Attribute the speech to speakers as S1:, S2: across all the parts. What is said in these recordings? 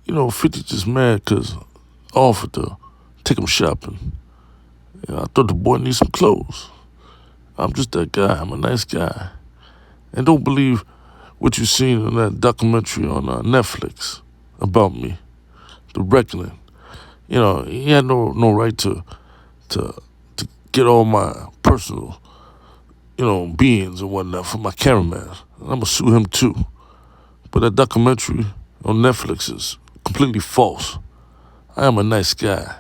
S1: 50 just mad because I offered to take him shopping. I thought the boy needs some clothes. I'm just that guy. I'm a nice guy. And don't believe what you seen in that documentary on Netflix about me, The Reckoning. He had no right to get all my personal, beings and whatnot from my cameraman. I'm gonna sue him too. But that documentary on Netflix is completely false. I am a nice guy.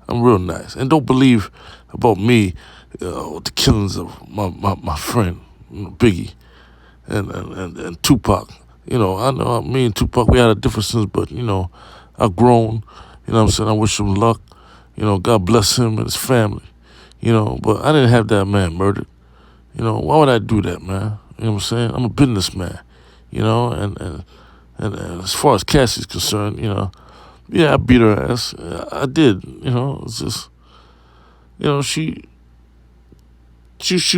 S1: I'm real nice. And don't believe about me, the killings of my friend, Biggie, and Tupac. I know me and Tupac, we had our differences, but, I've grown. You know what I'm saying? I wish him luck. God bless him and his family. But I didn't have that man murdered. Why would I do that, man? You know what I'm saying? I'm a businessman, and as far as Cassie's concerned, yeah, I beat her ass. I did, it's just, she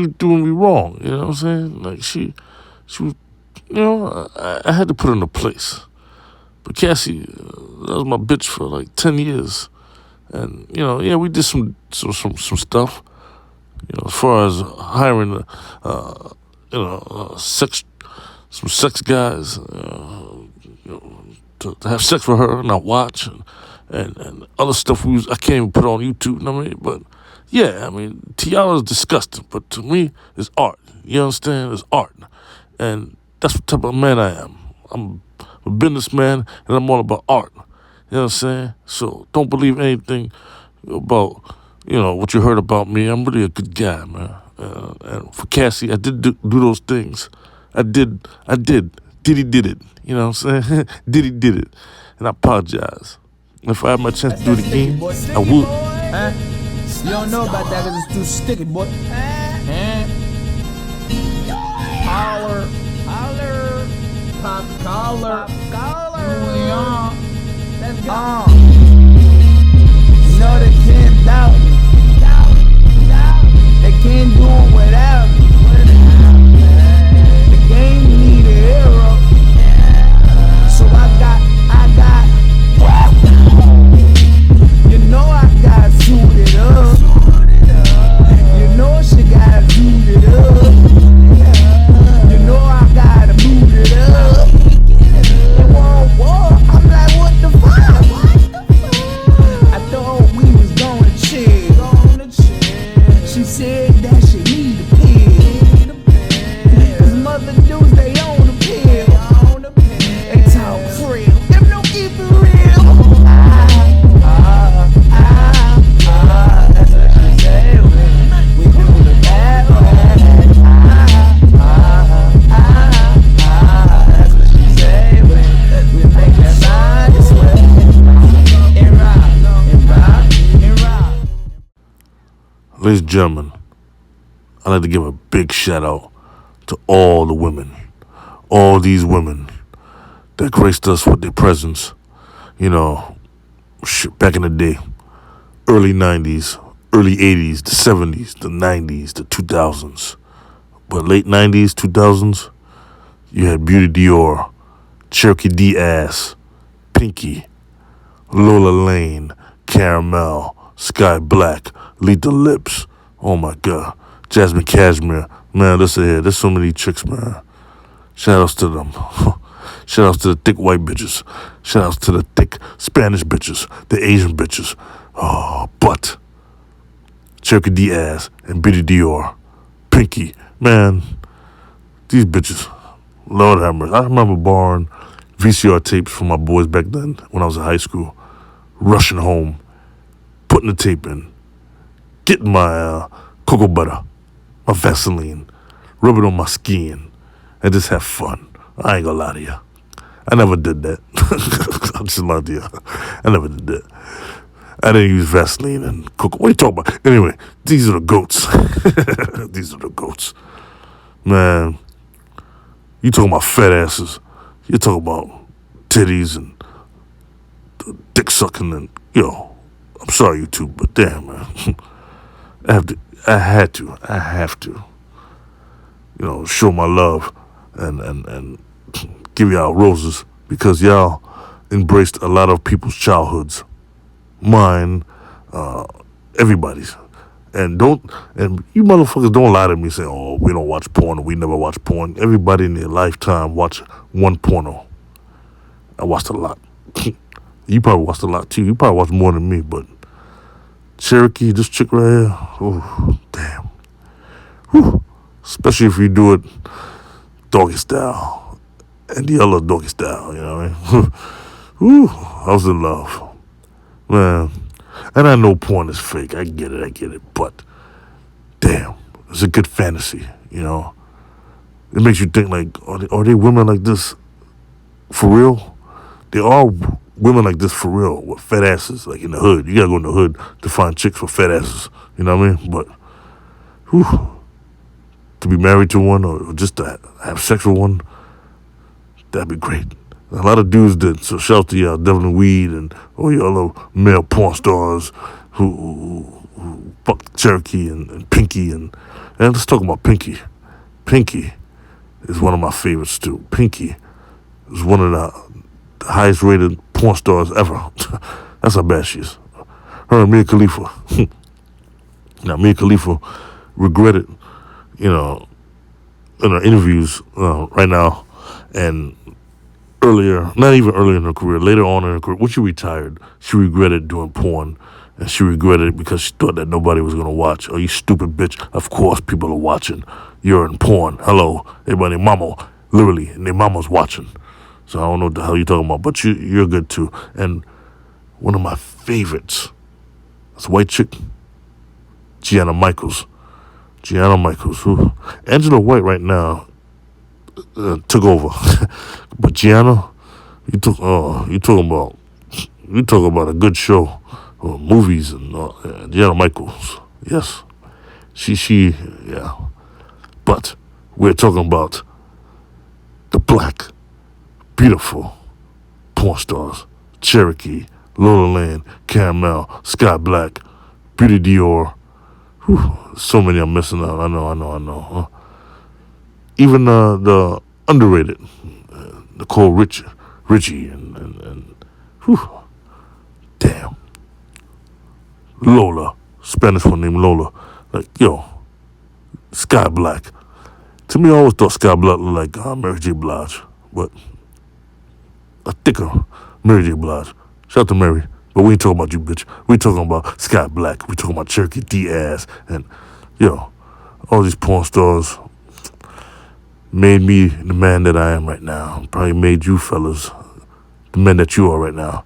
S1: was doing me wrong, you know what I'm saying? Like, she was, I had to put her in a place. But Cassie, that was my bitch for like 10 years. And, yeah, we did some stuff, as far as hiring, some sex guys, to have sex with her and I watch and other stuff I can't even put on YouTube, you know what I mean? But yeah, I mean, Tiara is disgusting, but to me, it's art. You understand? It's art. And that's what type of man I am. I'm a businessman and I'm all about art. You know what I'm saying? So don't believe anything about, what you heard about me. I'm really a good guy, man. And for Cassie, I did do those things. I did. Diddy did it. You know what I'm saying? Diddy did it. And I apologize. If I had my chance to do it again, I would.
S2: Huh? You don't know about that because it's too sticky, boy. Holler. Pop collar. Yeah. Let's go. No, they can't doubt me. They can't do it without me. The game need a hero. So I got. I got suited up. She got suited up. I gotta boot it up. Whoa, I'm like, what the fuck? I thought we was gonna chill. She said that she need a pill. Cause mother dudes, they own a pill. They talk real, them don't keep it real. That's what she said. We do the bad way. That's what she said. We make that mind this way. And rock.
S1: Ladies and gentlemen, I'd like to give a big shout out to all the women, all these women that graced us with their presence, back in the day, early 90s, early 80s, the 70s, the 90s, the 2000s. But late 90s, 2000s, you had Beauty Dior, Cherokee Diaz, Pinky, Lola Lane, Caramel, Sky Black, Lethal Lips. Oh my God. Jasmine Cashmere. Man, listen here. There's so many chicks, man. Shout outs to them. Shout outs to the thick white bitches. Shout outs to the thick Spanish bitches, the Asian bitches. Oh, but Cherokee Diaz and Beauty Dior, Pinky, man, these bitches, Lord have mercy. I remember borrowing VCR tapes from my boys back then when I was in high school, rushing home, putting the tape in, getting my cocoa butter, my Vaseline, rub it on my skin, and just have fun. I ain't gonna lie to you. I never did that. I'm just lying to you. I never did that. I didn't use Vaseline and cocoa. What are you talking about? Anyway, these are the goats. These are the goats. Man, you talking about fat asses. You talking about titties and dick sucking and, I'm sorry, YouTube, but damn, man. I have to, show my love and give y'all roses because y'all embraced a lot of people's childhoods. Mine, everybody's. And you motherfuckers don't lie to me saying, oh, we don't watch porn or we never watch porn. Everybody in their lifetime watch one porno. I watched a lot. You probably watched a lot too. You probably watched more than me, but Cherokee, this chick right here, oh, damn. Whew. Especially if you do it doggy style and the other doggy style, you know what I mean? Whew, I was in love. Man, and I know porn is fake. I get it. But, damn, it's a good fantasy, you know? It makes you think, like, are they women like this for real? They are women like this for real with fat asses, like in the hood. You gotta go in the hood to find chicks with fat asses, you know what I mean? But, whew, to be married to one or just to have sex with one, that'd be great. A lot of dudes did. So shout out to y'all, Devlin Weed and all y'all little male porn stars who fuck Cherokee and Pinky and let's talk about Pinky. Pinky is one of my favorites too. Pinky is one of the highest rated porn stars ever. That's how bad she is. Her and Mia Khalifa. Now Mia Khalifa regretted, in her interviews right now and earlier, not even earlier in her career, later on in her career, when she retired, she regretted doing porn. And she regretted it because she thought that nobody was going to watch. Oh, you stupid bitch. Of course people are watching. You're in porn. Hello. Everybody, mama, literally, and their mama's watching. So I don't know what the hell you're talking about. But you're good too. And one of my favorites, this white chick, Gianna Michaels. Who Angela White right now took over. But Gianna, you talking about a good show, movies and Gianna Michaels. Yes, she, yeah. But we're talking about the black, beautiful porn stars: Cherokee, Lola Lane, Caramel, Sky Black, Beauty Dior. Whew, so many I'm missing out. I know. Even the underrated Nicole Richie and whew, damn, Lola, Spanish one named Lola. Like, yo, Sky Black. To me, I always thought Sky Black looked like Mary J. Blige, but a thicker Mary J. Blige. Shout out to Mary, but we ain't talking about you, bitch. We talking about Sky Black. We talking about Cherokee Diaz, and yo, all these porn stars made me the man that I am right now. Probably made you fellas the men that you are right now.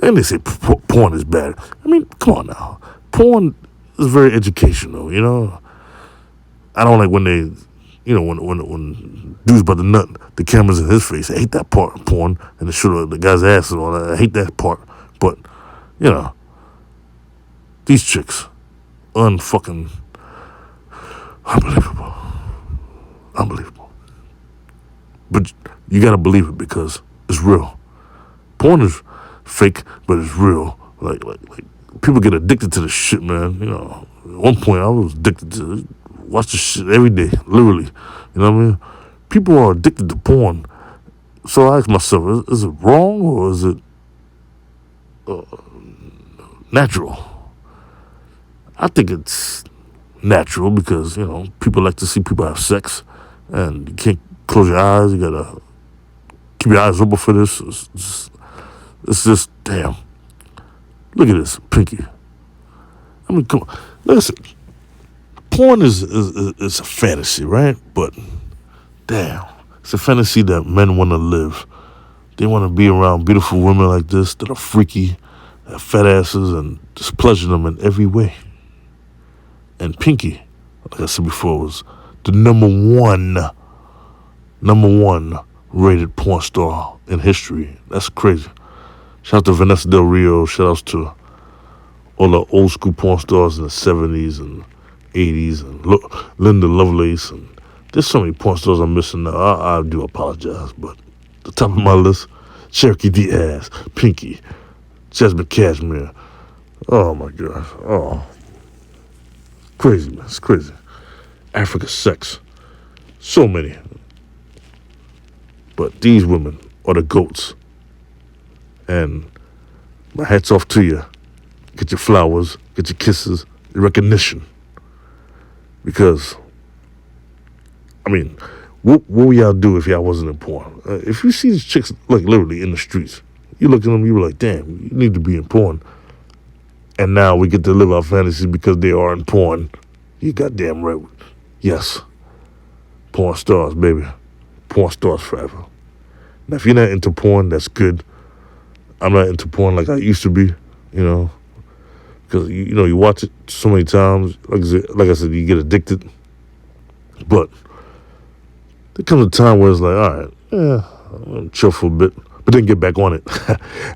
S1: And they say porn is bad. I mean, come on now. Porn is very educational, you know. I don't like when they, when dude's about to nut, the camera's in his face. I hate that part of porn, and the guy's ass and all that. I hate that part. But, these chicks, unfucking unbelievable. But you gotta believe it because it's real. Porn is fake, but it's real. Like people get addicted to this shit, man. At one point I was addicted to watch this shit every day, literally. You know what I mean? People are addicted to porn. So I ask myself, is it wrong or is it natural? I think it's natural because, people like to see people have sex and you can't close your eyes. You gotta keep your eyes open for this. It's just damn. Look at this, Pinky. I mean, come on. Listen, porn is a fantasy, right? But damn, it's a fantasy that men want to live. They want to be around beautiful women like this that are freaky, have fat asses, and just pleasure them in every way. And Pinky, like I said before, was the number one rated porn star in history. That's crazy. Shout out to Vanessa Del Rio. Shout outs to all the old school porn stars in the 70s and 80s and Linda Lovelace. And there's so many porn stars I'm missing now. I do apologize, but the top of my list, Cherokee Diaz, Pinky, Jasmine Cashmere. Oh my gosh. Oh. Crazy, man. It's crazy. Africa Sex. So many. But these women are the GOATs. And my hat's off to you. Get your flowers, get your kisses, your recognition. Because, I mean, what would y'all do if y'all wasn't in porn? If you see these chicks, like, literally in the streets, you look at them, you were like, damn, you need to be in porn. And now we get to live our fantasies because they are in porn. You goddamn right. Yes. Porn stars, baby. Porn stars forever. Now, if you're not into porn, that's good. I'm not into porn like I used to be, you know. Because, you know, you watch it so many times. Like I said, you get addicted. But there comes a time where it's like, all right, I'm chill for a bit. But then get back on it.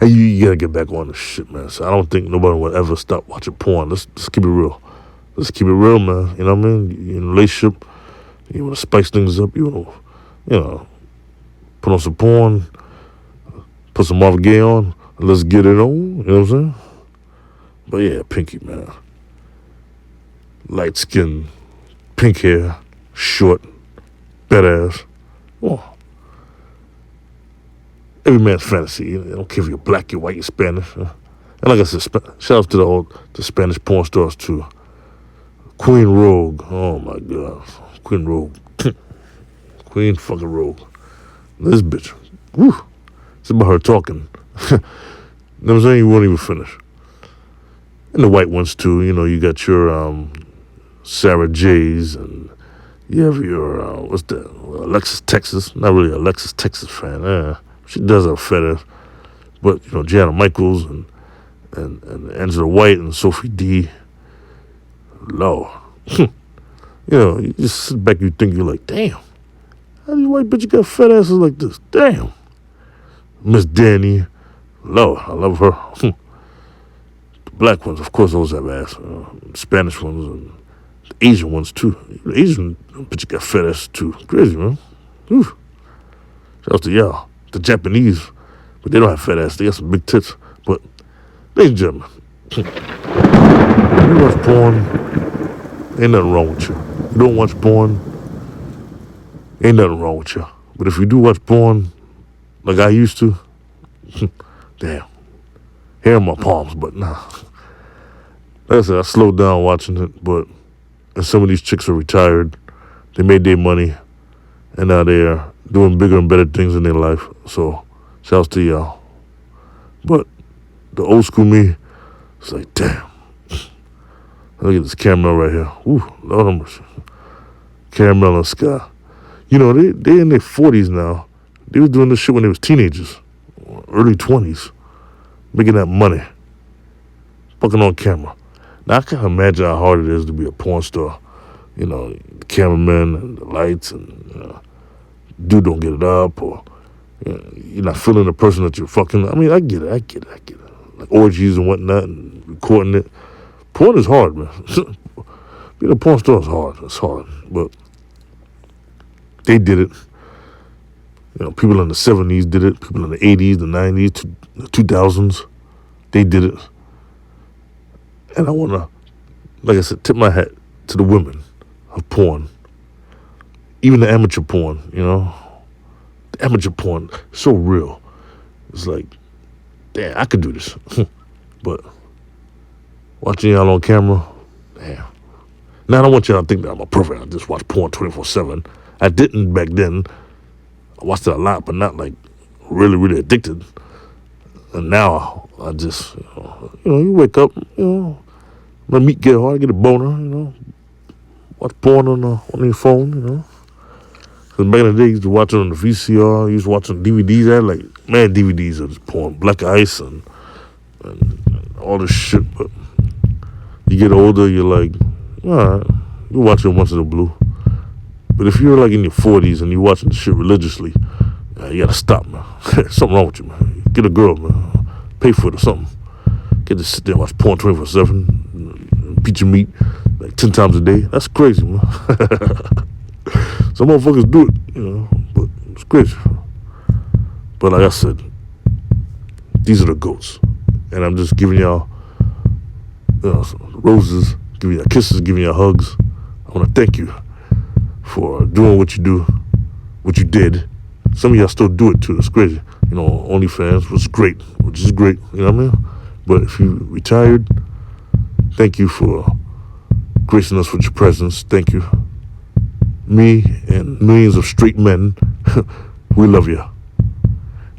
S1: And you gotta get back on this shit, man. So I don't think nobody will ever stop watching porn. Let's keep it real. Let's keep it real, man. You know what I mean? You're in a relationship. You want to spice things up. You want to, you know, put on some porn. Put some Marvin Gaye on. And let's get it on. You know what I'm saying? But yeah, Pinky, man. Light skin, pink hair, short, badass. Oh. Every man's fantasy. I don't care if you're black, you're white, you're Spanish. And like I said, shout out to the Spanish porn stars too. Queen Rogue. Oh my God. Queen Rogue. Queen fucking Rogue. This bitch. Woo. It's about her talking. You know what I'm saying? You won't even finish. And the white ones too. You know, you got your Sarah J's and you have your, what's that? Alexis Texas. Not really Alexis Texas fan. She does have fetish. But, you know, Gianna Michaels and Angela White and Sophie D. Lord. You know, you just sit back, you think, you're like, damn. How these white bitches got fat asses like this? Damn. Miss Danny. Lord, I love her. The black ones, of course, those have ass. Spanish ones and the Asian ones, too. The Asian bitches got fat asses, too. Crazy, man. Whew. Shout out to y'all. The Japanese, but they don't have fat ass. They got some big tits. But, ladies and gentlemen, you watch porn, ain't nothing wrong with you. You don't watch porn, ain't nothing wrong with you. But if you do watch porn, like I used to, damn, hair in my palms, but nah. Like I said, I slowed down watching it, but and some of these chicks are retired. They made their money, and now they're doing bigger and better things in their life. So, shouts to y'all. But the old school me, it's like, damn. Look at this caramel right here. Ooh, Lord have mercy. Caramel and Sky. You know, they in their 40s now. They was doing this shit when they was teenagers, early 20s, making that money, fucking on camera. Now, I can't imagine how hard it is to be a porn star. You know, the cameraman and the lights and, you know, dude don't get it up or you know, you're not feeling the person that you're fucking. I mean, I get it. Like orgies and whatnot and recording it. Porn is hard, man. Being a porn star is hard. It's hard. But they did it. You know, people in the 70s did it. People in the 80s, the 90s, the 2000s, they did it. And I want to, like I said, tip my hat to the women of porn. Even the amateur porn, you know. The amateur porn, so real. It's like, damn, I could do this. But watching y'all on camera, damn. Now, I don't want y'all to think that I'm a pervert. I just watch porn 24/7. I didn't back then. I watched it a lot, but not like really, really addicted. And now I just, you know, you wake up, you know, my meat get hard, I get a boner, you know, watch porn on your phone, you know. Because back in the day, you used to watch it on the VCR, you used to watch it on DVDs. I had like, mad DVDs of this porn, Black Ice and all this shit. But you get older, you're like, all right, you watch it once in a blue. But if you're like in your 40s and you're watching the shit religiously, you gotta stop, man. Something wrong with you, man. Get a girl, man. Pay for it or something. Get to sit there and watch porn 24/7, beat your meat like 10 times a day. That's crazy, man. Some motherfuckers do it, you know, but it's crazy. But like I said, these are the goats. And I'm just giving y'all, you know, roses, giving y'all kisses, giving y'all hugs. I want to thank you for doing what you do, what you did. Some of y'all still do it too. It's crazy. OnlyFans was great, which is great, you know what I mean? But if you retired, thank you for gracing us with your presence. Thank you. Me and millions of straight men, we love you.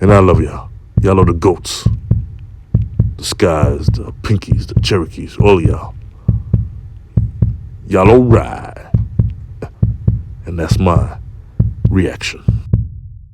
S1: And I love y'all. Y'all are the goats. The Skies, the Pinkies, the Cherokees, all of y'all. Y'all alright. And that's my reaction.